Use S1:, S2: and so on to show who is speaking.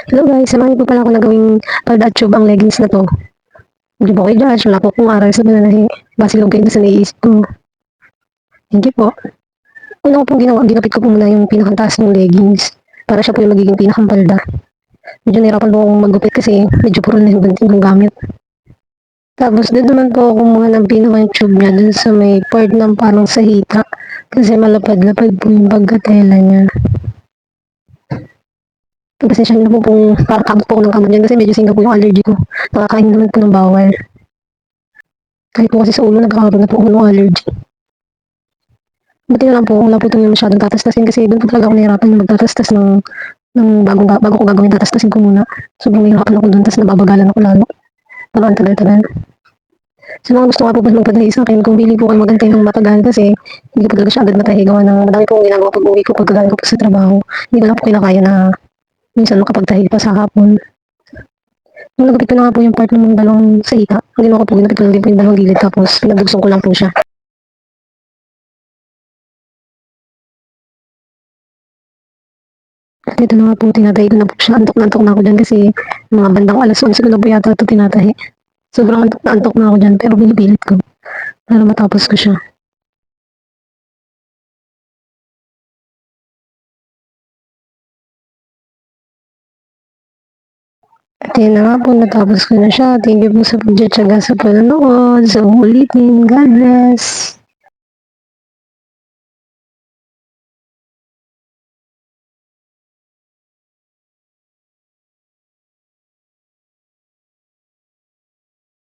S1: Hello guys, samahan niyo po pala ako na gawing palda-tube ang leggings na 'to. Hindi po kayo judge, wala po akong aral sa pananahi. Base lang kayo sa naiisip ko. Thank you po. Una ko pong ginawa, ginupit ko po muna yung pinakataas ng leggings para siya po yung magiging pinakang palda. Medyo nahirapan po akong maggupit kasi medyo puro na yung ganito yung gamit. Tapos doon naman po ako kumuha ng pinakang tube niya dun sa may part ng parang sa hita kasi malapad-lapad po yung pagkatela niya. Pasensyahan niyo na po kung kakabot po ako ng kamot niyan kasi medyo singaw po yung allergy ko. Nakakain naman po ng bawal. Kahit po kasi sa ulo nagkakaroon na po ako ng allergy. Buti na lang po wala po itong masyadong tatastasin kasi doon po talaga ako nahihirapan yung magtatastas ng bago ko gagawin tatastasin ko muna. Sobrang nahihirapan ako doon tapos nababagalan ako lalo. Parang ang tagal-tagal. Sa mga gusto nga po ba magpadahi sa akin, kung bili po kayo magantay ng matagal kasi hindi ko talaga siya agad matahi gawa ng madami pong ginagawa pag uwi ko pagkagaling ko po sa trabaho. Hindi ko lang po kinakaya na minsan makapagtahi pa sa hapon. Nung nagupit ko na nga po yung part ng dalawang sa hita, ang ginawa ko po, ginupit ko lang din po yung dalawang gilid tapos pinadugsong ko lang po siya. At ito na nga po, tinatahi ko na po siya. Antok na antok na ako dyan kasi mga bandang alas 11 ko na po yata ito tinatahi. Sobrang antok na ako dyan pero pinipilit ko para matapos ko siya. At yun na nga po, natapos ko na siya. Thank you po sa pagtsatsaga sa panonood. Sa ulitin. God bless.